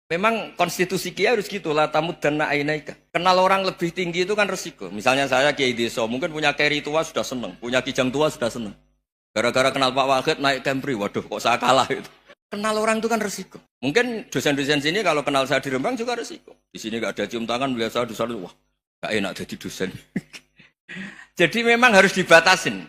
Memang konstitusi Kiai harus gitu lah, tamud dan na'inaika. Kenal orang lebih tinggi itu kan resiko. Misalnya saya Kiai Deso, mungkin punya carry tua sudah seneng, punya kijang tua sudah seneng. Gara-gara kenal Pak Wahid naik Camry, waduh kok saya kalah itu. Kenal orang itu kan resiko. Mungkin dosen-dosen sini kalau kenal saya di Rembang juga resiko. Di sini gak ada cium tangan, melihat saya di sana, wah gak enak jadi dosen. Jadi memang harus dibatasin.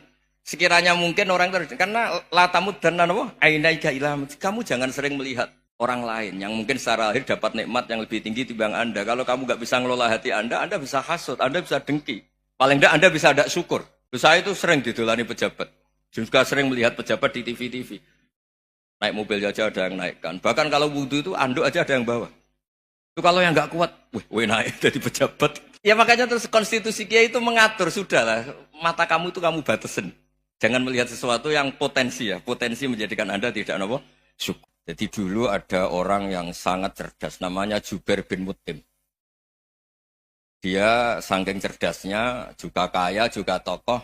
Sekiranya mungkin orang terus, karena latamud dan nanawa, ainaika ilam. Kamu jangan sering melihat orang lain yang mungkin secara lahir dapat nikmat yang lebih tinggi timbang Anda. Kalau kamu nggak bisa ngelola hati Anda bisa hasut, Anda bisa dengki. Paling tidak Anda bisa ada syukur. Saya itu sering didolani pejabat. Juga sering melihat pejabat di TV-TV. Naik mobil aja ada yang naikkan. Bahkan kalau wudhu itu anduk aja ada yang bawa. Itu kalau yang nggak kuat, wih naik jadi pejabat. Ya makanya terus konstitusi Kiai itu mengatur, sudahlah. Mata kamu itu kamu batasin. Jangan melihat sesuatu yang potensi ya. Potensi menjadikan Anda tidak apa syukur. Jadi dulu ada orang yang sangat cerdas, namanya Jubair bin Mut'im. Dia saking cerdasnya, juga kaya, juga tokoh,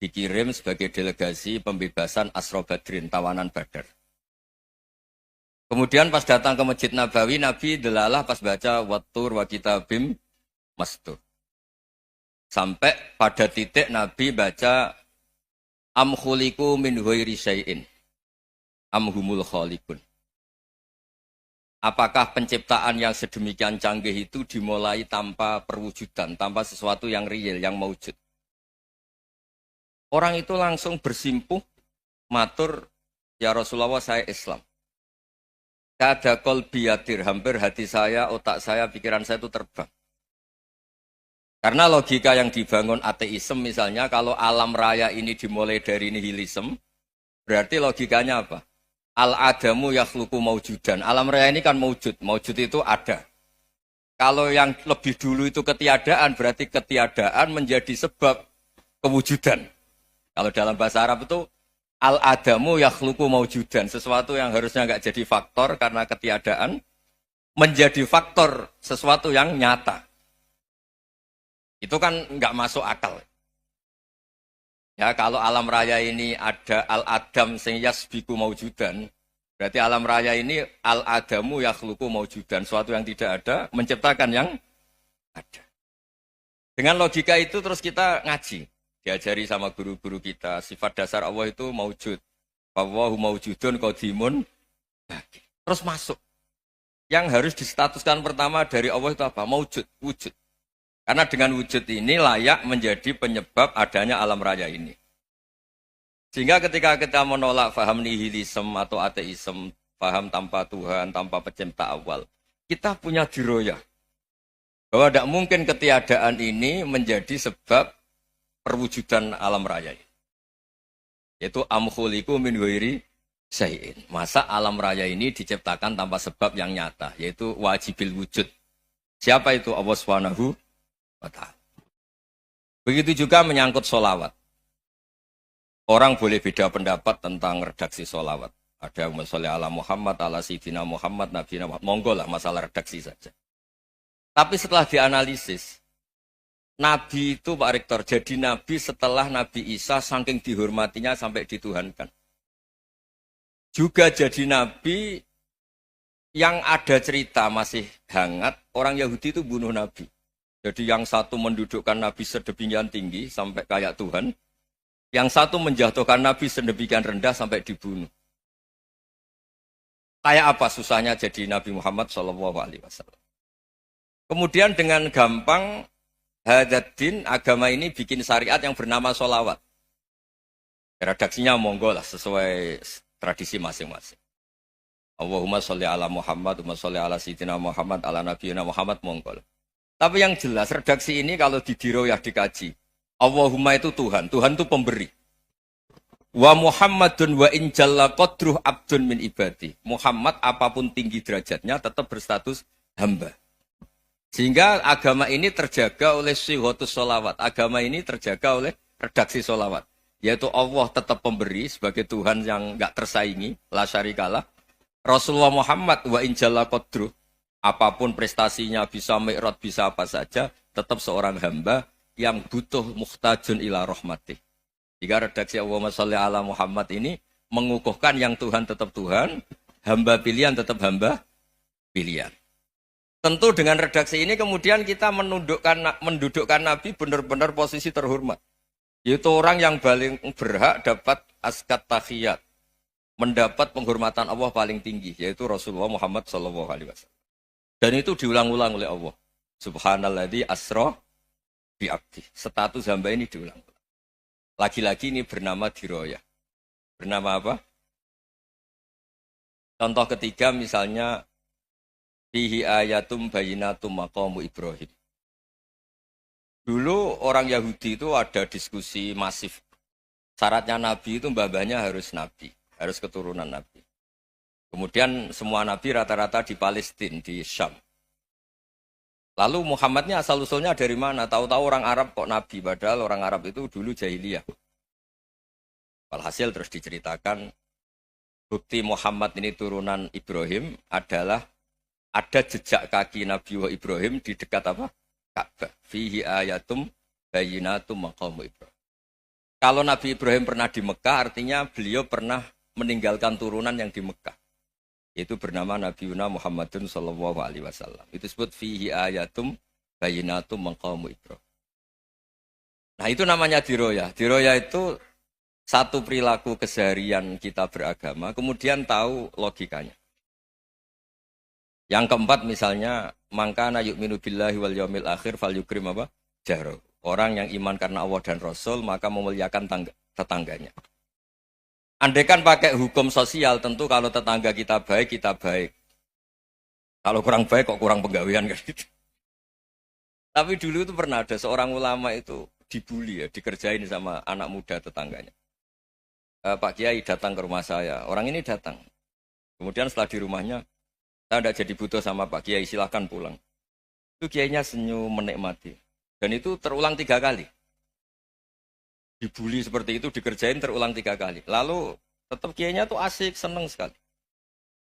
dikirim sebagai delegasi pembebasan Asra Badrin, tawanan Badar. Kemudian pas datang ke Masjid Nabawi, Nabi delalah pas baca Wattur wa kitabim mastur. Sampai pada titik Nabi baca Am khuliqu min ghairi syai'in. Amhumul khaliqun. Apakah penciptaan yang sedemikian canggih itu dimulai tanpa perwujudan, tanpa sesuatu yang real, yang maujud? Orang itu langsung bersimpuh, matur, ya Rasulullah saya Islam. Kada qalbi yatir, hampir hati saya, otak saya, pikiran saya itu terbang. Karena logika yang dibangun ateisme misalnya, kalau alam raya ini dimulai dari nihilisme, berarti logikanya apa? Al-adamu yakhluqu maujudan. Alam raya ini kan maujud. Maujud itu ada. Kalau yang lebih dulu itu ketiadaan, berarti ketiadaan menjadi sebab kewujudan. Kalau dalam bahasa Arab itu al-adamu yakhluqu maujudan. Sesuatu yang harusnya nggak jadi faktor karena ketiadaan, menjadi faktor sesuatu yang nyata. Itu kan nggak masuk akal. Ya, kalau alam raya ini ada al-adam sing yasbiku maujudan, berarti alam raya ini al-adamu yakhluqu maujudan, suatu yang tidak ada menciptakan yang ada. Dengan logika itu terus kita ngaji, diajari sama guru-guru kita, sifat dasar Allah itu maujud. Wallahu maujudun qadimun. Terus masuk. Yang harus distatuskan pertama dari Allah itu apa? Maujud, wujud. Karena dengan wujud ini layak menjadi penyebab adanya alam raya ini. Sehingga ketika kita menolak faham nihilisme atau ateisme, faham tanpa Tuhan, tanpa pencipta awal, kita punya diroyah. Bahwa tidak mungkin ketiadaan ini menjadi sebab perwujudan alam raya ini. Yaitu amkhuliku min ghairi syai'in. Masa alam raya ini diciptakan tanpa sebab yang nyata, yaitu wajibil wujud. Siapa itu? Allah Subhanahu wa ta'ala. Begitu juga menyangkut sholawat. Orang boleh beda pendapat tentang redaksi sholawat. Ada yang sholli ala Muhammad, ala Sayyidina Muhammad, Nabi Muhammad. Monggo lah masalah redaksi saja. Tapi setelah dianalisis, Nabi itu Pak Rektor, jadi Nabi setelah Nabi Isa saking dihormatinya sampai dituhankan. Juga jadi Nabi yang ada cerita masih hangat, orang Yahudi itu bunuh Nabi. Jadi yang satu mendudukkan Nabi sedemikian tinggi sampai kayak Tuhan, yang satu menjatuhkan Nabi sedemikian rendah sampai dibunuh. Kayak apa susahnya jadi Nabi Muhammad SAW. Kemudian dengan gampang Hadaddin agama ini bikin syariat yang bernama sholawat. Redaksinya monggo lah sesuai tradisi masing-masing. Allahumma sholli ala Muhammad, Allahumma sholli ala Sayyidina Muhammad, ala Nabiyina Muhammad, monggo lah. Tapi yang jelas redaksi ini kalau didiroyah dikaji, Allahumma itu Tuhan, Tuhan itu pemberi. Wa Muhammadun wa in jalla qadruh abdun min ibadi. Muhammad apapun tinggi derajatnya tetap berstatus hamba. Sehingga agama ini terjaga oleh syihotus sholawat. Agama ini terjaga oleh redaksi sholawat. Yaitu Allah tetap pemberi sebagai Tuhan yang enggak tersaingi, la syarikalah. Rasulullah Muhammad wa in jalla qadruh. Apapun prestasinya, bisa mi'raj, bisa apa saja, tetap seorang hamba yang butuh muhtajun ila rahmatih. Jika redaksi Allahumma sholli ala Muhammad ini mengukuhkan yang Tuhan tetap Tuhan, hamba pilihan tetap hamba pilihan. Tentu dengan redaksi ini kemudian kita mendudukkan Nabi benar-benar posisi terhormat. Yaitu orang yang paling berhak dapat askat tahiyat. Mendapat penghormatan Allah paling tinggi. Yaitu Rasulullah Muhammad SAW. Dan itu diulang-ulang oleh Allah. Subhanalladzi asra bi'abdi. Status hamba ini diulang-ulang. Lagi-lagi ini bernama diroyah. Bernama apa? Contoh ketiga misalnya fihi ayatum bayinatum maqamu Ibrahim. Dulu orang Yahudi itu ada diskusi masif. Syaratnya Nabi itu mbah-mbahnya harus Nabi. Harus keturunan Nabi. Kemudian semua Nabi rata-rata di Palestina, di Syam. Lalu Muhammadnya asal-usulnya dari mana? Tahu-tahu orang Arab kok Nabi. Padahal orang Arab itu dulu jahiliyah. Walhasil terus diceritakan bukti Muhammad ini turunan Ibrahim adalah ada jejak kaki Nabi Ibrahim di dekat apa? Ka'bah. Fihi ayatum bayinatum maqamu Ibrahim. Kalau Nabi Ibrahim pernah di Mekah, artinya beliau pernah meninggalkan turunan yang di Mekah. Itu bernama Nabi Muhammadun sallallahu alaihi wasallam. Itu disebut fihi ayatum bayinatum maqamu Ibrahim. Nah, itu namanya diroyah. Diroyah itu satu perilaku keseharian kita beragama, kemudian tahu logikanya. Yang keempat misalnya, mangkana yu'minu billahi wal yaumil akhir fal yukrim apa? Jaro. Orang yang iman karena Allah dan Rasul, maka memuliakan tetangganya. Andaikan pakai hukum sosial, tentu kalau tetangga kita baik, kita baik. Kalau kurang baik, kok kurang penggawean kan gitu. Tapi dulu itu pernah ada seorang ulama itu dibully ya, dikerjain sama anak muda tetangganya. Pak Kiai datang ke rumah saya, orang ini datang. Kemudian setelah di rumahnya, saya tidak jadi butuh sama Pak Kiai, silahkan pulang. Itu Kiainya senyum menikmati. Dan itu terulang 3 kali. Dibully seperti itu, dikerjain terulang 3 kali. Lalu tetap Kiainya tuh asik, seneng sekali.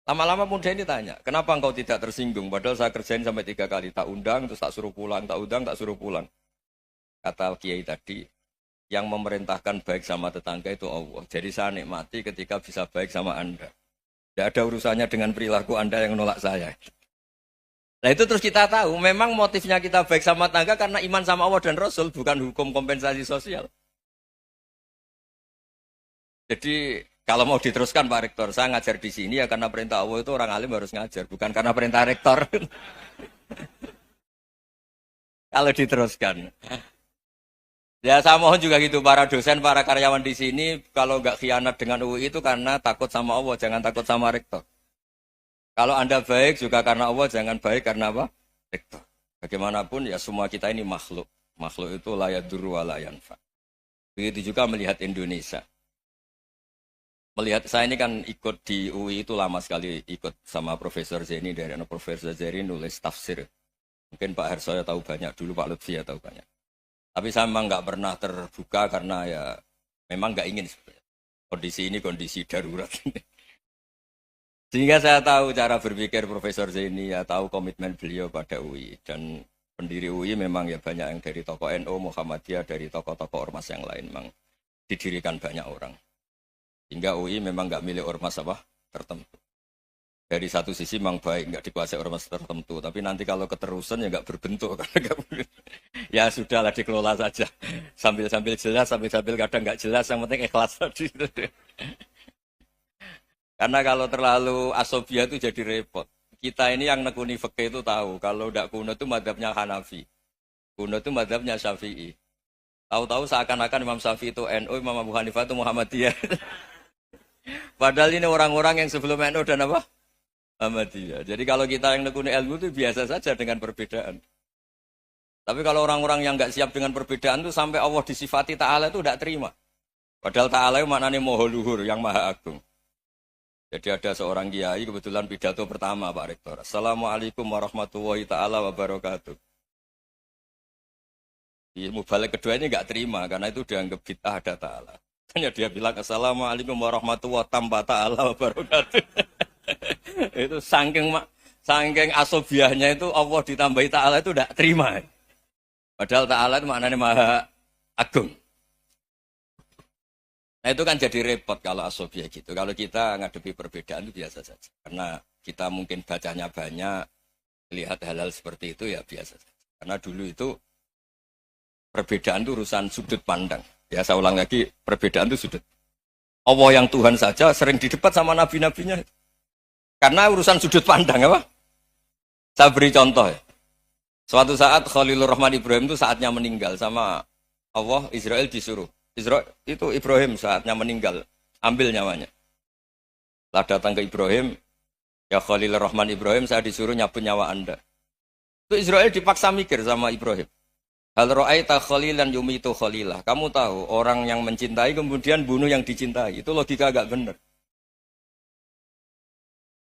Lama-lama muda ini tanya, kenapa engkau tidak tersinggung? Padahal saya kerjain sampai 3 kali. Tak undang, terus tak suruh pulang, tak undang, tak suruh pulang. Kata Kiai tadi, yang memerintahkan baik sama tetangga itu Allah. Jadi saya nikmati ketika bisa baik sama Anda. Tidak ada urusannya dengan perilaku Anda yang menolak saya. Nah itu terus kita tahu, memang motifnya kita baik sama tangga karena iman sama Allah dan Rasul, bukan hukum kompensasi sosial. Jadi kalau mau diteruskan Pak Rektor, saya ngajar di sini ya karena perintah Allah itu orang alim harus ngajar, bukan karena perintah Rektor. Kalau diteruskan. Ya saya mohon juga gitu, para dosen, para karyawan di sini, kalau nggak khianat dengan UI itu karena takut sama Allah, jangan takut sama Rektor. Kalau Anda baik juga karena Allah, jangan baik karena apa? Rektor. Bagaimanapun ya semua kita ini makhluk. Makhluk itu la yadurru wa la yanfa. Begitu juga melihat Indonesia. Melihat saya ini kan ikut di UI itu lama sekali, ikut sama Profesor Zeni, dari Profesor Zeni nulis tafsir. Mungkin Pak Hersoyo tahu banyak, dulu Pak Lutfi ya tahu banyak. Tapi saya memang nggak pernah terbuka karena ya memang nggak ingin sebenarnya. Kondisi ini kondisi darurat. Sehingga saya tahu cara berpikir Profesor Zaini, ya tahu komitmen beliau pada UI. Dan pendiri UI memang ya banyak yang dari tokoh NU, Muhammadiyah, dari tokoh-tokoh ormas yang lain memang didirikan banyak orang. Hingga UI memang nggak milik ormas apa tertentu. Dari satu sisi memang baik, nggak dikuasai ormas tertentu. Tapi nanti kalau keterusan ya nggak berbentuk. Ya sudahlah dikelola saja. Sambil-sambil jelas, sambil-sambil kadang nggak jelas. Yang penting ikhlas tadi. Karena kalau terlalu asobia itu jadi repot. Kita ini yang nekuni fikih itu tahu. Kalau tidak kuno itu madhabnya Hanafi. Kuno itu madhabnya Syafi'i. Tahu-tahu seakan-akan Imam Syafi'i itu NU, Imam Abu Hanifah itu Muhammadiyah. Padahal ini orang-orang yang sebelum NU dan apa? Muhammadiyah. Jadi kalau kita yang nekuni ilmu itu biasa saja dengan perbedaan. Tapi kalau orang-orang yang nggak siap dengan perbedaan itu sampai Allah disifati Ta'ala itu tidak terima. Padahal Ta'ala itu maknanya Maha Luhur, yang Maha Agung. Jadi ada seorang kiai kebetulan pidato pertama Pak Rektor. Assalamualaikum warahmatullahi ta'ala wabarakatuh. Di mubalik kedua ini nggak terima karena itu dianggap bid'ah ada Ta'ala. Hanya dia bilang Assalamualaikum warahmatullahi ta'ala wabarakatuh. Itu saking asobiahnya itu Allah ditambahi Ta'ala itu tidak terima. Padahal Ta'ala itu maknanya Maha Agung. Nah itu kan jadi repot kalau asobia gitu. Kalau kita ngadepi perbedaan itu biasa saja. Karena kita mungkin bacanya banyak, lihat hal-hal seperti itu ya biasa saja. Karena dulu itu perbedaan itu urusan sudut pandang. Ya saya ulang lagi, perbedaan itu sudut. Allah yang Tuhan saja sering didebat sama nabi-nabinya. Karena urusan sudut pandang apa? Saya beri contoh ya. Suatu saat Khalilur Rahman Ibrahim itu saatnya meninggal sama Allah, Israel disuruh. Israel itu Ibrahim saatnya meninggal, ambil nyawanya. Setelah datang ke Ibrahim, ya Khalilur Rahman Ibrahim, saya disuruh nyabut nyawa Anda. Itu Israel dipaksa mikir sama Ibrahim. Hal ra'aita khalilan yumitu khalilah. Kamu tahu orang yang mencintai kemudian bunuh yang dicintai. Itu logika agak benar.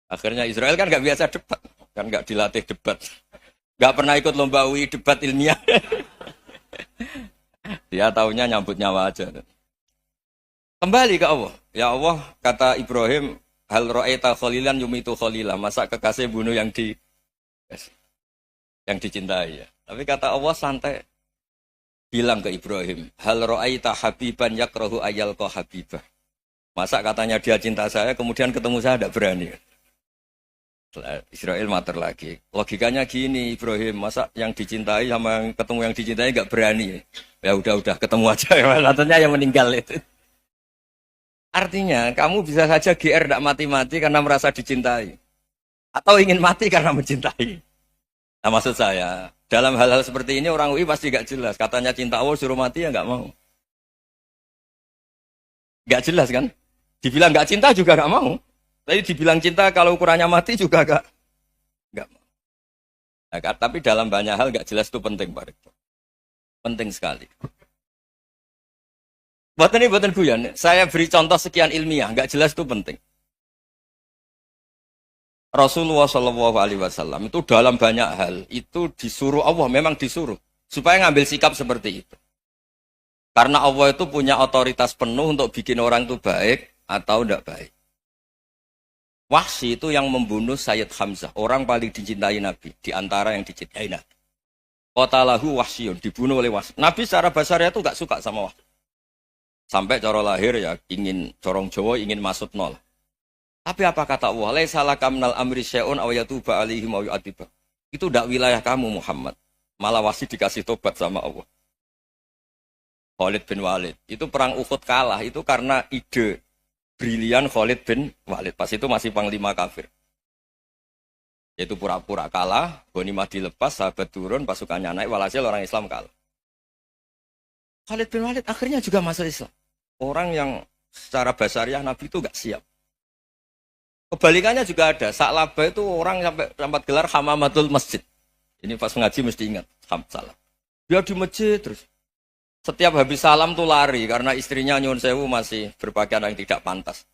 Akhirnya Israel kan nggak biasa debat, kan nggak dilatih debat, nggak pernah ikut lomba UI debat ilmiah. Dia taunya nyambut nyawa aja. Kembali ke Allah. Ya Allah, kata Ibrahim, hal ra'aita khalilan yumitu khalilah. Masa kekasih bunuh yang dicintai ya. Tapi kata Allah santai. Bilang ke Ibrahim, hal ra'aita habiban yakrahu ayyalqa habibah. Masa katanya dia cinta saya, kemudian ketemu saya tidak berani. Israel mater lagi. Logikanya gini, Ibrahim, masa yang dicintai sama yang ketemu yang dicintai nggak berani? Ya udah ketemu aja. Katanya yang meninggal itu. Artinya, kamu bisa saja GR tidak mati-mati karena merasa dicintai. Atau ingin mati karena mencintai. Nah maksud saya, dalam hal-hal seperti ini orang UI pasti gak jelas. Katanya cinta Allah suruh mati ya gak mau. Gak jelas kan? Dibilang gak cinta juga gak mau. Tapi dibilang cinta kalau ukurannya mati juga gak mau. Nah, tapi dalam banyak hal gak jelas itu penting Pak Rektor. Penting sekali. Buatan guyon. Saya beri contoh sekian ilmiah. Gak jelas itu penting. Rasulullah Shallallahu Alaihi Wasallam itu dalam banyak hal itu disuruh Allah, memang disuruh supaya ngambil sikap seperti itu. Karena Allah itu punya otoritas penuh untuk bikin orang itu baik atau tidak baik. Wahsy itu yang membunuh Sayyid Hamzah, orang paling dicintai Nabi di antara yang dicintai Nabi. Qatalahu Wahsyun, dibunuh oleh Wahsy. Nabi secara basarnya itu nggak suka sama Wahsy. Sampai cara lahir ya ingin corong Jawa ingin masuk nol. Tapi apa kata Allah? Laisa laka minal amri syai'un aw yatuba alaihim aw yu'adziba. Itu tidak wilayah kamu Muhammad. Malah Wahsy dikasih tobat sama Allah. Khalid bin Walid. Itu perang Uhud kalah itu karena ide brilian Khalid bin Walid. Pas itu masih panglima kafir. Yaitu pura-pura kalah, ghanimah dilepas, sahabat turun, pasukannya naik, walhasil orang Islam kalah. Khalid bin Walid akhirnya juga masuk Islam. Orang yang secara basariah Nabi itu gak siap. Kebalikannya juga ada. Sa'labah itu orang sampai tempat gelar hamamatul masjid. Ini pas ngaji mesti ingat. Salah. Dia di masjid terus. Setiap habis salam tuh lari. Karena istrinya nyuwun sewu masih berpakaian yang tidak pantas.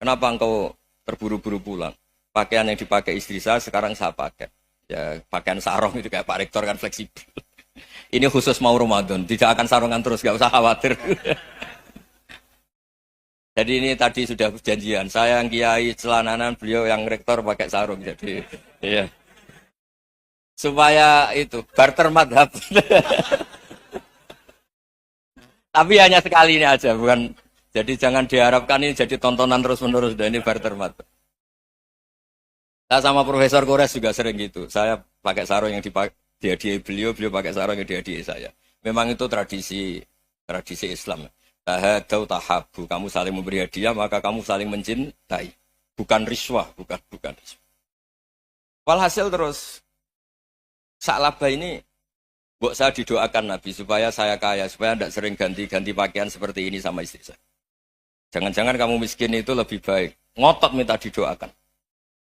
Kenapa engkau terburu-buru pulang? Pakaian yang dipakai istri saya sekarang saya pakai. Ya pakaian sarung itu kayak Pak Rektor kan fleksibel. Ini khusus mau Ramadan. Tidak akan sarungan terus. Gak usah khawatir. Jadi ini tadi sudah perjanjian. Saya yang kiai celananan, beliau yang rektor pakai sarung. Jadi, iya. Supaya itu barter madhab. Tapi hanya sekali ini aja, bukan. Jadi jangan diharapkan ini jadi tontonan terus-menerus. Dan ini barter madhab. Saya sama Profesor Kores juga sering gitu. Saya pakai sarung yang dihadiahi beliau pakai sarung yang dihadiahi saya. Memang itu tradisi Islam. Tahadau tahabu, kamu saling memberi hadiah maka kamu saling mencintai, bukan riswah, bukan riswah. Walhasil terus Sa'labah ini buat saya didoakan Nabi supaya saya kaya, supaya tidak sering ganti pakaian seperti ini sama istri saya. Jangan-jangan kamu miskin itu lebih baik. Ngotot minta didoakan.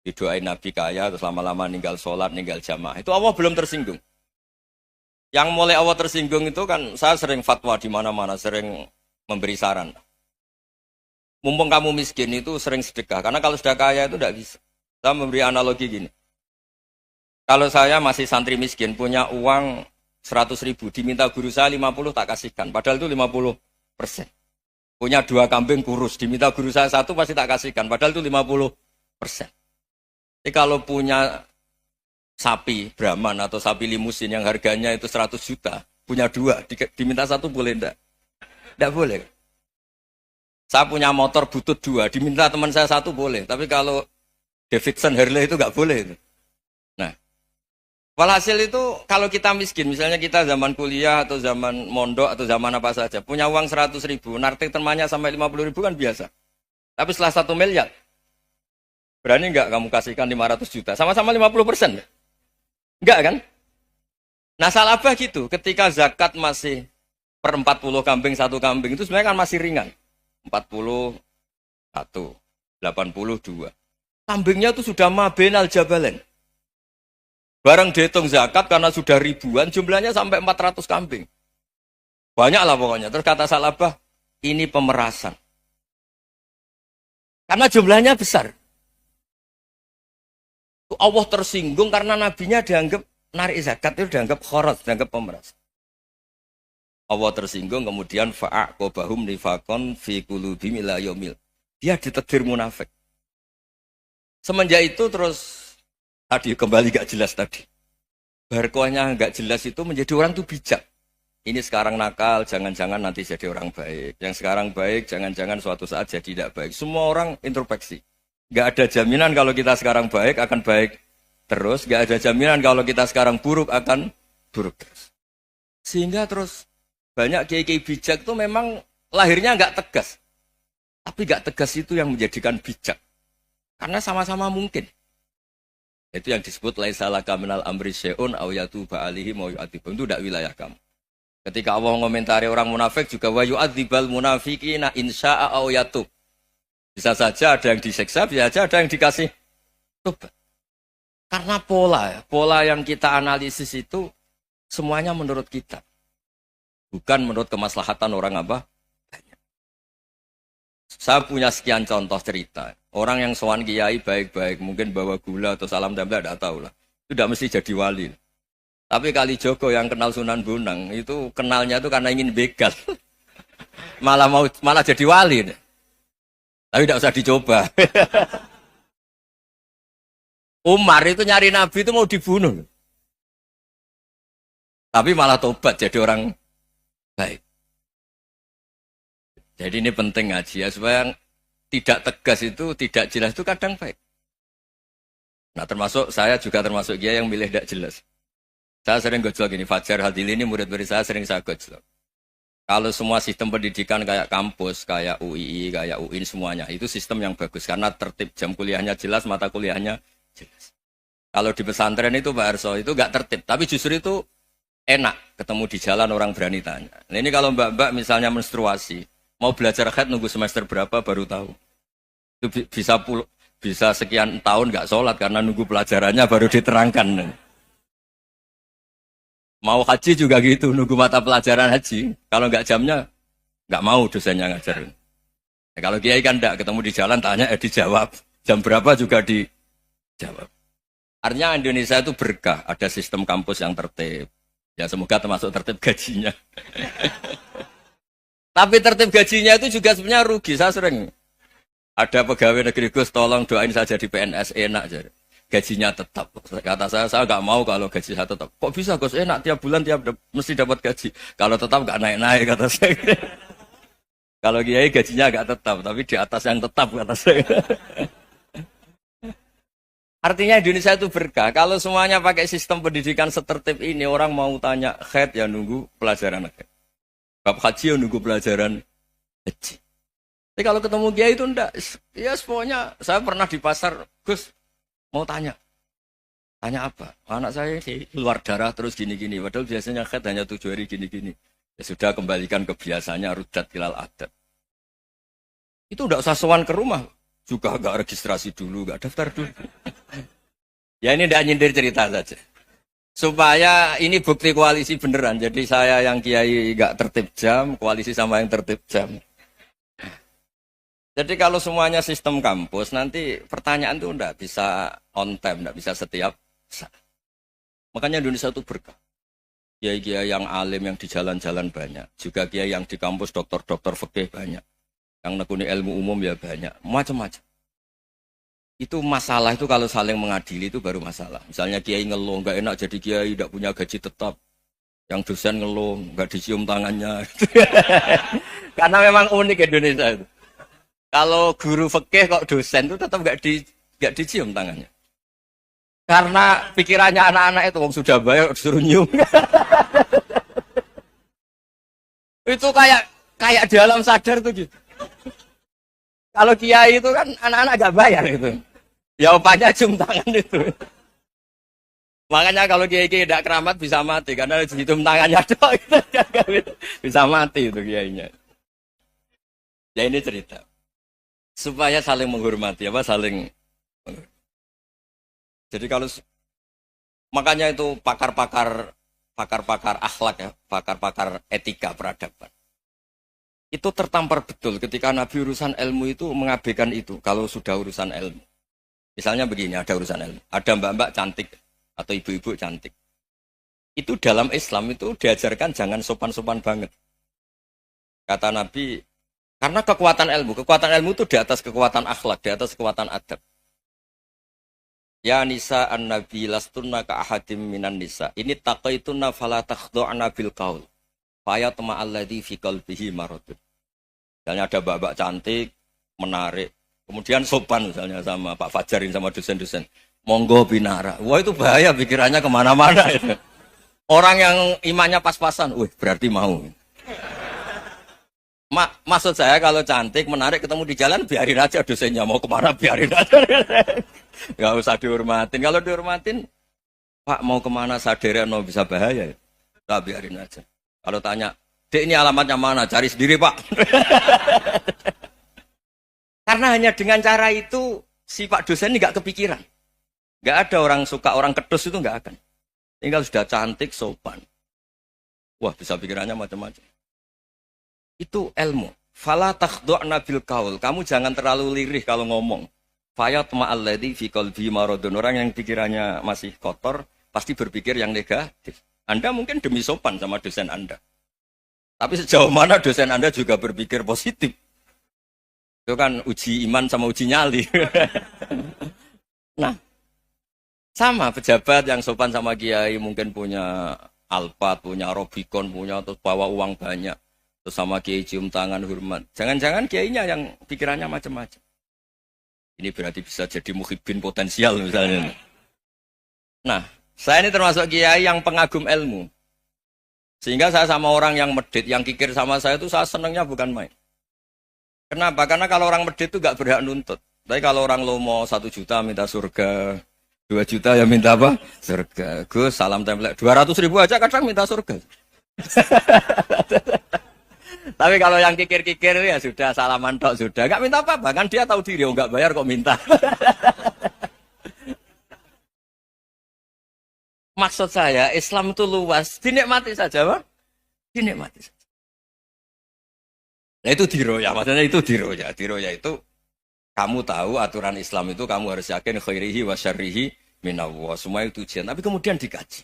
Didoain Nabi kaya terus lama-lama ninggal sholat, ninggal jamaah. Itu Allah belum tersinggung. Yang mulai Allah tersinggung itu kan saya sering fatwa di mana-mana, sering memberi saran. Mumpung kamu miskin itu sering sedekah. Karena kalau sudah kaya itu tidak bisa. Saya memberi analogi gini. Kalau saya masih santri miskin, punya uang 100.000, diminta guru saya 50 tak kasihkan. Padahal itu 50%. Punya 2 kambing kurus, diminta guru saya 1 pasti tak kasihkan. Padahal itu 50%. Jadi kalau punya sapi Brahman atau sapi limusin yang harganya itu 100 juta, punya 2, diminta 1 boleh enggak? Tidak boleh. Saya punya motor butut 2, diminta teman saya 1 boleh. Tapi kalau Davidson Harley itu nggak boleh itu. Nah, walhasil itu kalau kita miskin, misalnya kita zaman kuliah atau zaman mondok atau zaman apa saja, punya uang 100.000, narik temannya sampai 50.000 kan biasa. Tapi setelah 1 miliar, berani nggak kamu kasihkan 500 juta? Sama-sama 50%. Enggak kan? Nah salabah gitu, ketika zakat masih per 40 kambing, 1 kambing, itu sebenarnya kan masih ringan. 41, 82. Kambingnya itu sudah mabenal jabalen. Barang dihitung zakat karena sudah ribuan, jumlahnya sampai 400 kambing. Banyak lah pokoknya. Terus kata salabah, ini pemerasan. Karena jumlahnya besar. Allah tersinggung karena nabinya dianggap narik zakat itu dianggap khorat, dianggap pemeras. Allah tersinggung kemudian fa'aqobahum nifakon fi qulubihim ila yaumil. Dia ditegur munafik. Semenjak itu terus tadi kembali gak jelas tadi. Barkohnya gak jelas itu menjadi orang tuh bijak. Ini sekarang nakal, jangan-jangan nanti jadi orang baik. Yang sekarang baik, jangan-jangan suatu saat jadi tidak baik. Semua orang introspeksi. Gak ada jaminan kalau kita sekarang baik akan baik terus. Gak ada jaminan kalau kita sekarang buruk akan buruk terus. Sehingga terus banyak kiai-kiai bijak itu memang lahirnya gak tegas. Tapi gak tegas itu yang menjadikan bijak. Karena sama-sama mungkin. Itu yang disebut laisa laka minal amri syai'un aw yatuba alaihi wa yu'adzibum. Itu tidak wilayah kamu. Ketika Allah mengomentari orang munafik juga wa yu'adzibal munafiqina insya'a aw yatub. Bisa saja ada yang diseksa, bisa saja ada yang dikasih tobat. Karena pola yang kita analisis itu semuanya menurut kita. Bukan menurut kemaslahatan orang apa? Saya punya sekian contoh cerita. Orang yang sowan kiai baik-baik, mungkin bawa gula atau salam tempel, tidak tahu lah. Itu tidak mesti jadi wali. Tapi Kali Jogo yang kenal Sunan Bonang, itu kenalnya itu karena ingin begal. malah jadi wali. Tapi tidak usah dicoba. Umar itu nyari Nabi itu mau dibunuh. Tapi malah tobat jadi orang baik. Jadi ini penting ngaji ya, supaya tidak tegas itu, tidak jelas itu kadang baik. Nah termasuk saya juga termasuk dia yang milih tidak jelas. Saya sering gojlok ini, Fajar Hadili ini murid-murid saya sering saya gojlok. Kalau semua sistem pendidikan kayak kampus, kayak UII, kayak UIN semuanya, itu sistem yang bagus. Karena tertib jam kuliahnya jelas, mata kuliahnya jelas. Kalau di pesantren itu Pak Arso, itu nggak tertib. Tapi justru itu enak, ketemu di jalan orang berani tanya. Nah ini kalau mbak-mbak misalnya menstruasi, mau belajar haid nunggu semester berapa baru tahu. Itu bisa sekian tahun nggak sholat karena nunggu pelajarannya baru diterangkan. Mau haji juga gitu, nunggu mata pelajaran haji. Kalau nggak jamnya, nggak mau dosennya ngajar. Ya, kalau kiai kan enggak, ketemu di jalan tanya, dijawab. Jam berapa juga dijawab. Artinya Indonesia itu berkah, ada sistem kampus yang tertib. Ya semoga termasuk tertib gajinya. Tapi tertib gajinya itu juga sebenarnya rugi. Saya sering ada pegawai negeri Gus, tolong doain saja di PNS enak aja. Gajinya tetap. Kata saya nggak mau kalau gaji saya tetap. Kok bisa Gus enak tiap bulan mesti dapat gaji. Kalau tetap nggak naik-naik kata saya. Kalau kiai gajinya nggak tetap, tapi di atas yang tetap kata saya. Artinya Indonesia itu berkah. Kalau semuanya pakai sistem pendidikan setertib ini, orang mau tanya haid ya nunggu pelajaran haid. Bab haji ya nunggu pelajaran haji. Tapi kalau ketemu kiai itu enggak. Ya pokoknya saya pernah di pasar, Gus mau tanya apa? Anak saya keluar darah terus gini-gini. Padahal biasanya haid hanya 7 hari gini-gini. Ya sudah kembalikan ke biasanya, rudat ilal adat. Itu enggak usah sowan ke rumah. Juga enggak registrasi dulu, enggak daftar dulu. Ya ini enggak nyindir cerita saja. Supaya ini bukti koalisi beneran. Jadi saya yang kiai enggak tertib jam, koalisi sama yang tertib jam. Jadi kalau semuanya sistem kampus, nanti pertanyaan itu enggak bisa on time, enggak bisa setiap saat. Makanya Indonesia itu berkah. Kiai-kiai yang alim yang di jalan-jalan banyak. Juga kiai yang di kampus dokter-dokter fikih banyak. Yang nekuni ilmu umum ya banyak. Macam-macam. Itu masalah itu kalau saling mengadili itu baru masalah. Misalnya kiai ngeluh, enggak enak jadi kiai, enggak punya gaji tetap. Yang dosen ngeluh, enggak dicium tangannya. Karena memang unik Indonesia itu. Kalau guru fikih kok dosen itu tetap enggak Nggak dicium tangannya. Karena pikirannya anak-anak itu, wong sudah bayar disuruh nyium. Itu kayak di alam sadar tuh gitu. Kalau kiai itu kan anak-anak gak bayar itu. Ya opanya cium tangan itu. Makanya kalau kiai-kiai tidak keramat bisa mati karena cium tangannya doang itu bisa mati itu kiainya. Ya ini cerita supaya saling menghormati apa saling. Jadi kalau makanya itu pakar-pakar akhlak ya, pakar-pakar etika peradaban. Itu tertampar betul ketika Nabi urusan ilmu itu mengabaikan itu kalau sudah urusan ilmu. Misalnya begini, ada urusan ilmu, ada mbak-mbak cantik atau ibu-ibu cantik. Itu dalam Islam itu diajarkan jangan sopan-sopan banget. Kata Nabi, karena kekuatan ilmu itu di atas kekuatan akhlak, di atas kekuatan adab. Ya nisa an-nabi lastunna ka ahadim minan nisa. Ini taqaitunna fala takhdu'na bil qaul. Fa yatma alladhi fi qalbihi maradun. Misalnya ada mbak-mbak cantik, menarik, kemudian sopan misalnya sama Pak Fajarin sama dosen-dosen. Monggo binara. Wah itu bahaya pikirannya kemana-mana itu. Orang yang imannya pas-pasan, berarti mau. Maksud saya kalau cantik, menarik, ketemu di jalan, biarin aja dosennya. Mau kemana, biarin aja. Gak usah dihormatin. Kalau dihormatin, Pak mau kemana, sadar no bisa bahaya. Nah, biarin aja. Kalau tanya, Dek ini alamatnya mana? Cari sendiri Pak. Karena hanya dengan cara itu, si Pak dosen ini gak kepikiran. Gak ada orang suka, orang kedus itu gak akan. Tinggal sudah cantik, sopan. Wah bisa pikirannya macam-macam. Itu ilmu. Fala takhdu'na bil qaul. Kamu jangan terlalu lirih kalau ngomong. Fayat ma'alladzi fi qalbi maradun. Orang yang pikirannya masih kotor pasti berpikir yang negatif. Anda mungkin demi sopan sama dosen Anda. Tapi sejauh mana dosen Anda juga berpikir positif. Itu kan uji iman sama uji nyali. Nah, sama pejabat yang sopan sama kiai mungkin punya Alphard, punya Robicon, punya terus bawa uang banyak. Terus sama kiai cium tangan hormat. Jangan-jangan kiainya yang pikirannya macam-macam. Ini berarti bisa jadi muhibbin potensial misalnya. Nah, saya ini termasuk kiai yang pengagum ilmu. Sehingga saya sama orang yang medit, yang kikir sama saya itu saya senangnya bukan main. Kenapa? Karena kalau orang medit itu gak berhak nuntut. Tapi kalau orang lomo 1 juta minta surga, 2 juta ya minta apa? Surga. Gus, salam template. 200.000 aja kadang minta surga. Tapi kalau yang kikir-kikir ya sudah salaman tok sudah. Gak minta apa-apa. Kan dia tahu diri, gak bayar kok minta. Maksud saya, Islam itu luas. Dinikmati saja, Pak. Dinikmati saja. Nah itu diroya. Maksudnya itu diroya. Diroya itu, kamu tahu aturan Islam itu kamu harus yakin khairihi wa syarrihi minallah. Semua itu ujian. Tapi kemudian dikaji.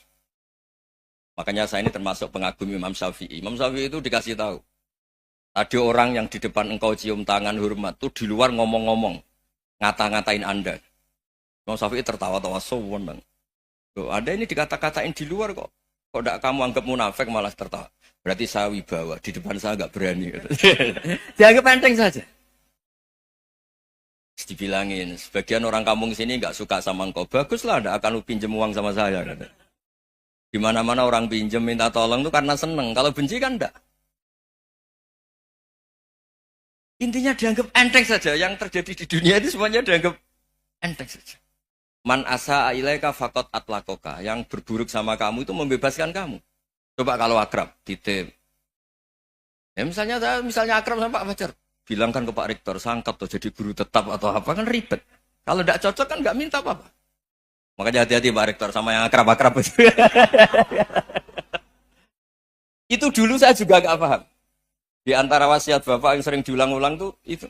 Makanya saya ini termasuk pengagum Imam Syafi'i. Imam Syafi'i itu dikasih tahu. Ada orang yang di depan engkau cium tangan hormat. Itu di luar ngomong-ngomong. Ngata-ngatain Anda. Imam Syafi'i tertawa-tawa sewenang. Loh, ada ini dikata-katain di luar kok. Kok tidak kamu anggap munafik malah tertawa. Berarti saya wibawa. Di depan saya nggak berani. Dianggap enteng saja. Dibilangin, sebagian orang kampung sini nggak suka sama engkau. Baguslah, tidak akan pinjam uang sama saya. Di mana-mana orang pinjam minta tolong itu karena seneng. Kalau benci kan enggak. Intinya dianggap enteng saja. Yang terjadi di dunia itu semuanya dianggap enteng saja. Man asa ilaika faqat atlakoka. Yang berburuk sama kamu itu membebaskan kamu. Coba kalau akrab, titip. Ya misalnya akrab sama Pak Fajar. Bilangkan ke Pak Rektor, sangkap tuh jadi guru tetap atau apa, kan ribet. Kalau tidak cocok kan nggak minta apa-apa. Makanya hati-hati Pak Rektor sama yang akrab-akrab itu. Itu dulu saya juga nggak paham. Di antara wasiat Bapak yang sering diulang-ulang tuh itu.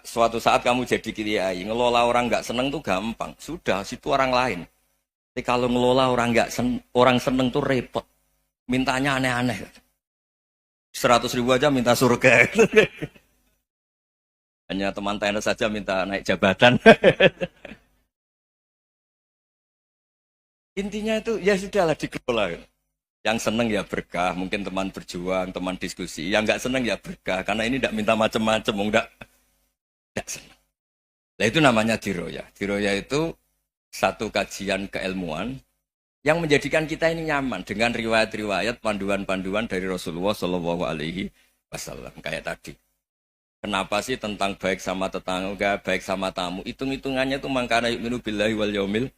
Suatu saat kamu jadi kiai, ngelola orang nggak seneng tuh gampang. Sudah, situ orang lain. Tapi kalau ngelola orang orang seneng tuh repot. Mintanya aneh-aneh. 100.000 aja minta surga. Hanya teman tenis saja minta naik jabatan. Intinya itu ya sudahlah dikelola. Yang seneng ya berkah, mungkin teman berjuang, teman diskusi. Yang nggak seneng ya berkah, karena ini tidak minta macam-macam, tidak seneng. Nah itu namanya diroya. Diroya itu satu kajian keilmuan yang menjadikan kita ini nyaman dengan riwayat-riwayat panduan-panduan dari Rasulullah Shallallahu Alaihi Wasallam kayak tadi. Kenapa sih tentang baik sama tetangga, baik sama tamu? Hitung-hitungannya itu mangkana yu'minu billahi wal yaumil.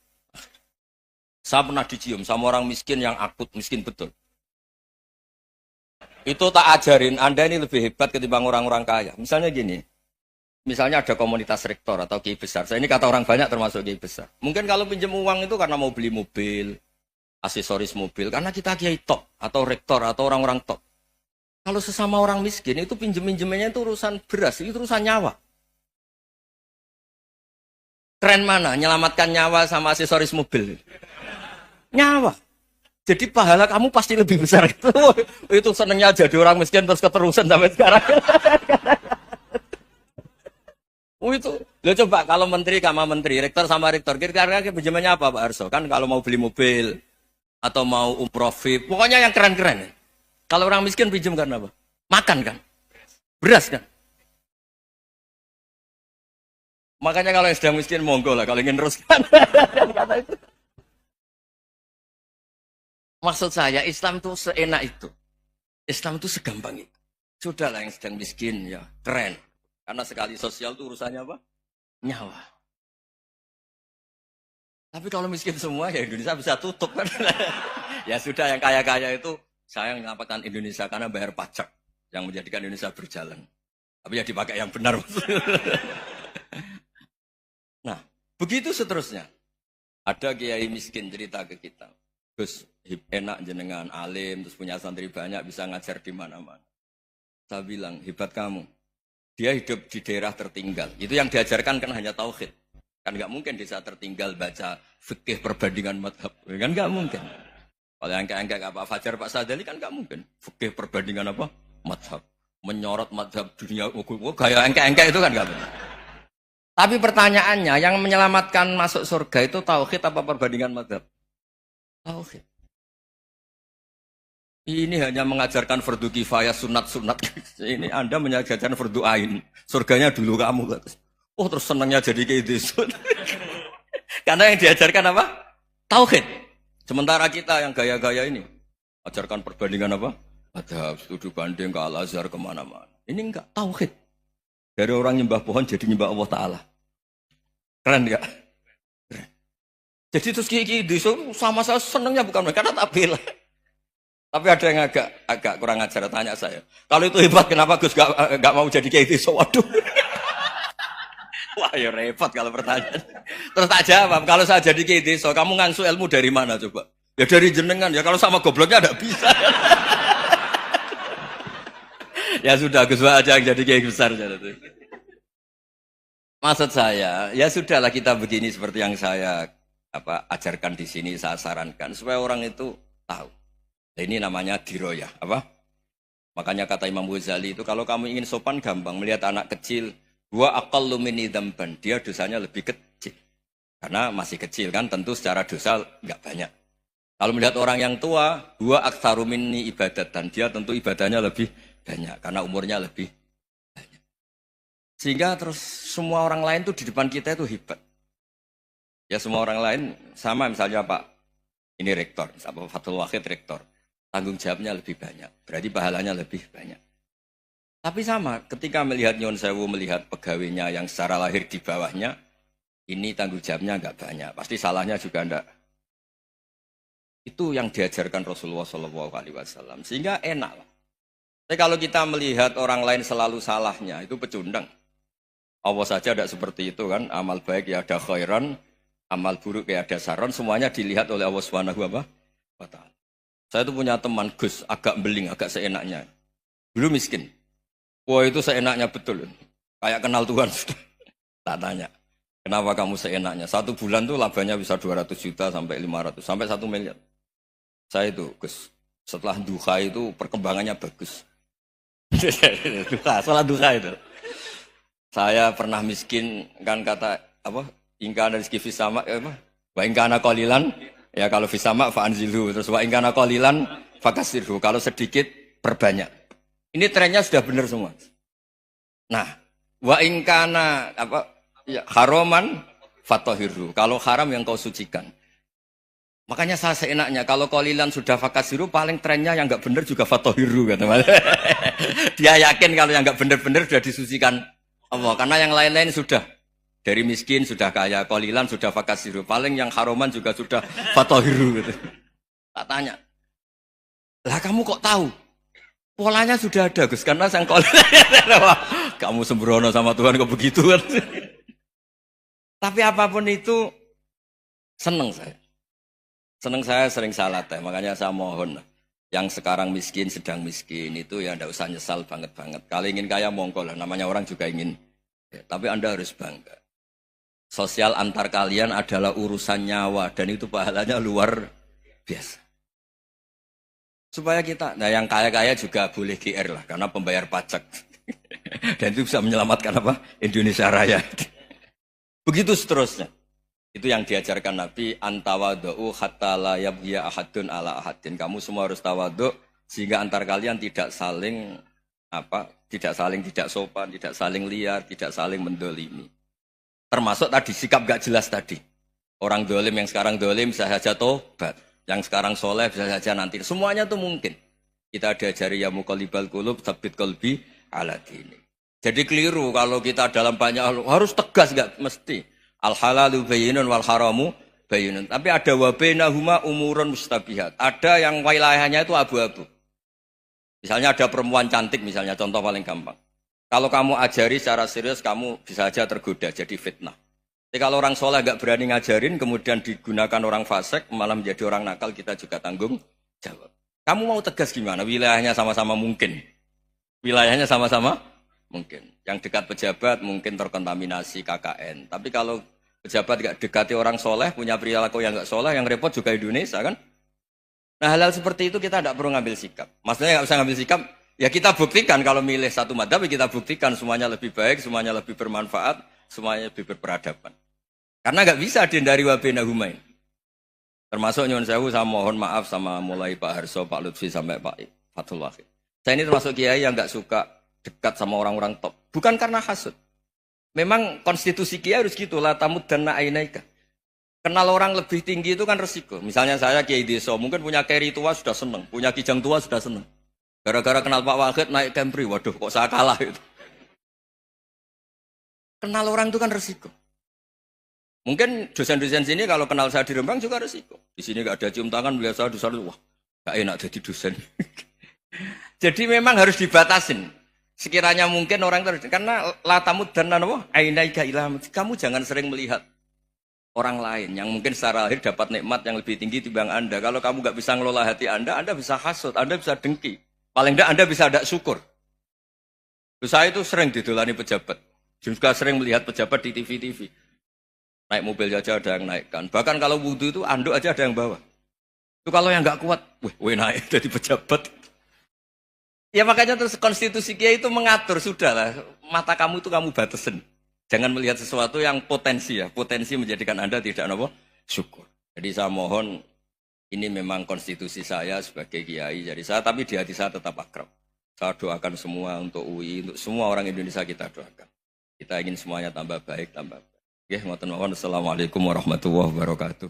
Saya pernah dicium sama orang miskin yang akut, miskin betul. Itu tak ajarin, Anda ini lebih hebat ketimbang orang-orang kaya. Misalnya gini, misalnya ada komunitas rektor atau kiai besar. Saya ini kata orang banyak termasuk kiai besar. Mungkin kalau pinjam uang itu karena mau beli mobil, aksesoris mobil, karena kita kiai top atau rektor atau orang-orang top. Kalau sesama orang miskin itu pinjem-pinjemannya itu urusan beras, itu urusan nyawa. Keren mana? Nyelamatkan nyawa sama aksesoris mobil. Nyawa. Jadi pahala kamu pasti lebih besar itu. Itu senengnya jadi orang miskin terus keterusan sampai sekarang. Itu. Lo coba kalau menteri sama menteri, rektor sama rektor, kira-kira pinjamannya apa Pak Arso? Kan kalau mau beli mobil atau mau umroh VIP, pokoknya yang keren-keren. Kalau orang miskin pinjam karena apa? Makan kan? Beras kan? Makanya kalau yang sedang miskin monggo lah, kalau ingin teruskan. Kata itu. Maksud saya Islam itu seenak itu. Islam itu segampang itu. Sudahlah yang sedang miskin ya keren. Karena sekali sosial itu urusannya apa? Nyawa. Tapi kalau miskin semua ya Indonesia bisa tutup kan. Ya sudah yang kaya-kaya itu saya mengatakan Indonesia karena bayar pajak yang menjadikan Indonesia berjalan. Tapi ya dipakai yang benar. Nah, begitu seterusnya. Ada kiai miskin cerita ke kita. Gus, enak jenengan alim, terus punya santri banyak, bisa ngajar di mana-mana. Saya bilang, hebat kamu. Dia hidup di daerah tertinggal. Itu yang diajarkan kan hanya tauhid. Kan nggak mungkin desa tertinggal baca fikih perbandingan madhab. Kan nggak mungkin. Kalau yang kayak Pak Fajar, Pak Sadali kan nggak mungkin. Fikih perbandingan apa? Madhab. Menyorot madhab dunia. Kayak engke-engke itu kan nggak benar. Tapi pertanyaannya, yang menyelamatkan masuk surga itu tauhid apa perbandingan madhab? Tauhid. Ini hanya mengajarkan fardu kifayah sunat-sunat. Ini Anda mengajarkan fardu ain. Surganya dulu kamu. Oh terus senangnya jadi kayak gitu. Karena yang diajarkan apa? Tauhid. Sementara kita yang gaya-gaya ini. Ajarkan perbandingan apa? Madhab, studi banding ke Al-Azhar kemana-mana. Ini enggak, tauhid. Dari orang nyembah pohon jadi nyembah Allah Ta'ala. Keren enggak? Jadi terus Ki sama saya senangnya bukan mereka, karena tak bela. Tapi ada yang agak kurang ajar, tanya saya. Kalau itu hebat, kenapa Gus gak mau jadi Ki Diso? Waduh. Wah ya repot kalau pertanyaan. Terus tak jawab, kalau saya jadi Ki Diso, kamu ngangsu ilmu dari mana coba? Ya dari jenengan, ya kalau sama gobloknya ada bisa. Ya sudah, Gus aja yang jadi Kiai besar. Maksud saya, ya sudahlah kita begini seperti yang saya ajarkan di sini, saya sarankan supaya orang itu tahu. Nah, ini namanya diroyah, apa? Makanya kata Imam Ghazali itu kalau kamu ingin sopan gampang melihat anak kecil, wa aqallu minni dzamban, dia dosanya lebih kecil. Karena masih kecil kan, tentu secara dosa enggak banyak. Kalau melihat orang yang tua, wa aktsaru minni ibadatan, dia tentu ibadahnya lebih banyak karena umurnya lebih banyak. Sehingga terus semua orang lain tuh di depan kita itu hebat. Ya semua orang lain sama, misalnya Pak ini rektor, Pak Fathul Wahid rektor, tanggung jawabnya lebih banyak, berarti pahalanya lebih banyak. Tapi sama, ketika melihat Nyon Sewu, melihat pegawainya yang secara lahir di bawahnya, ini tanggung jawabnya enggak banyak, pasti salahnya juga enggak. Itu yang diajarkan Rasulullah SAW, sehingga enak lah. Tapi kalau kita melihat orang lain selalu salahnya, itu pecundang. Allah saja tidak seperti itu kan, amal baik ya ada khairan, amal buruk ya ada saron, semuanya dilihat oleh Allah Subhanahu wa Ta'ala. Saya itu punya teman Gus, agak beling, agak seenaknya. Dulu miskin. Wah itu seenaknya betul. Kayak kenal Tuhan. Tak tanya, kenapa kamu seenaknya? 1 bulan tuh labanya bisa 200 juta sampai 500, sampai 1 miliar. Saya itu Gus, setelah duha itu perkembangannya bagus. Sholat duha itu. Saya pernah miskin kan kata apa? Ingkana rizki fisama apa? Wa ingkana qalilan ya kalau fisama fa'anzilhu, terus wa ingkana qalilan fakasirhu, kalau sedikit perbanyak. Ini trennya sudah benar semua. Nah, wa ingkana apa? Ya, haroman fatohiru. Kalau haram yang kau sucikan. Makanya saya seenaknya, kalau kolilan sudah fakasiru, paling trennya yang nggak benar juga fatohiru. Kata Mas. Dia yakin kalau yang nggak benar-benar sudah disucikan Allah. Karena yang lain-lain sudah. Dari miskin sudah kaya, kolilan sudah fakasiru. Paling yang haroman juga sudah fatohiru. Gitu. Tak tanya. Lah kamu kok tahu? Polanya sudah ada, Gus. Karena sang kolilan. Kamu sembrono sama Tuhan kok begitu kan. Tapi apapun itu, seneng saya. Seneng saya sering salah teh, makanya saya mohon yang sekarang miskin sedang miskin itu ya ndak usah nyesal banget-banget. Kalau ingin kaya monggo lah, namanya orang juga ingin. Ya, tapi Anda harus bangga. Sosial antar kalian adalah urusan nyawa dan itu pahalanya luar biasa. Supaya kita, nah yang kaya-kaya juga boleh GR lah karena pembayar pajak. Dan itu bisa menyelamatkan apa? Indonesia Raya. Begitu seterusnya. Itu yang diajarkan Nabi, antawadu'u hatta la yabghiya ahadun ala ahadin. Kamu semua harus tawadhu sehingga antar kalian tidak saling tidak sopan, tidak saling liar, tidak saling mendolimi. Termasuk tadi sikap gak jelas tadi. Orang dolim yang sekarang dolim bisa saja tobat, yang sekarang soleh bisa saja nanti. Semuanya itu mungkin. Kita diajari ya muqallibal qulub tsabbit qalbi ala dini. Jadi keliru kalau kita dalam banyak hal harus tegas, gak mesti. Al halalu bayyinun wal haramu bayyinun. Tapi ada wa bainahuma umurun mustabihat. Ada yang wilayahnya itu abu-abu. Misalnya ada perempuan cantik misalnya, contoh paling gampang. Kalau kamu ajari secara serius, kamu bisa aja tergoda jadi fitnah. Tapi kalau orang soleh gak berani ngajarin, kemudian digunakan orang fasik, malah menjadi orang nakal, kita juga tanggung jawab. Kamu mau tegas gimana? Wilayahnya sama-sama mungkin. Wilayahnya sama-sama mungkin. Yang dekat pejabat mungkin terkontaminasi KKN. Tapi kalau pejabat gak dekati orang soleh, punya perilaku yang gak soleh, yang repot juga Indonesia kan. Nah hal-hal seperti itu kita tidak perlu ngambil sikap. Maksudnya gak usah ngambil sikap, ya kita buktikan kalau milih satu madhab, kita buktikan semuanya lebih baik, semuanya lebih bermanfaat, semuanya lebih berperadaban. Karena gak bisa dihindari wabena humain. Termasuk nyuwun sewu, saya mohon maaf sama mulai Pak Harso, Pak Lutfi sampai Pak Fathul Wahid. Saya ini termasuk kiai yang gak suka dekat sama orang-orang top. Bukan karena hasud. Memang konstitusi kiai harus gitu, la tamuddanna ainaika. Kenal orang lebih tinggi itu kan resiko. Misalnya saya kiai desa, mungkin punya keri tua sudah seneng, punya kijang tua sudah seneng. Gara-gara kenal Pak Wahid naik Kempri, waduh kok saya kalah itu. Kenal orang itu kan resiko. Mungkin dosen-dosen sini kalau kenal saya di Rembang juga resiko. Di sini gak ada cium tangan, melihat saya di sana, wah gak enak jadi dosen. Jadi memang harus dibatasin. Sekiranya mungkin orang terus, karena latamud dan nanawa ainaika ilham. Kamu jangan sering melihat orang lain yang mungkin secara lahir dapat nikmat yang lebih tinggi timbang Anda. Kalau kamu nggak bisa ngelola hati Anda bisa hasut, Anda bisa dengki. Paling tidak Anda bisa ada syukur. Saya itu sering didolani pejabat. Juga sering melihat pejabat di TV-TV. Naik mobil aja ada yang naikkan. Bahkan kalau wudhu itu anduk aja ada yang bawa. Itu kalau yang nggak kuat, weh naik jadi pejabat. Ya makanya terus konstitusi kiai itu mengatur, sudahlah, mata kamu itu kamu batasin. Jangan melihat sesuatu yang potensi ya, potensi menjadikan Anda tidak apa syukur. Jadi saya mohon, ini memang konstitusi saya sebagai kiai, jadi saya, tapi di hati saya tetap akrab. Saya doakan semua untuk UI, untuk semua orang Indonesia kita doakan. Kita ingin semuanya tambah baik, tambah baik. Ya, Assalamualaikum warahmatullahi wabarakatuh.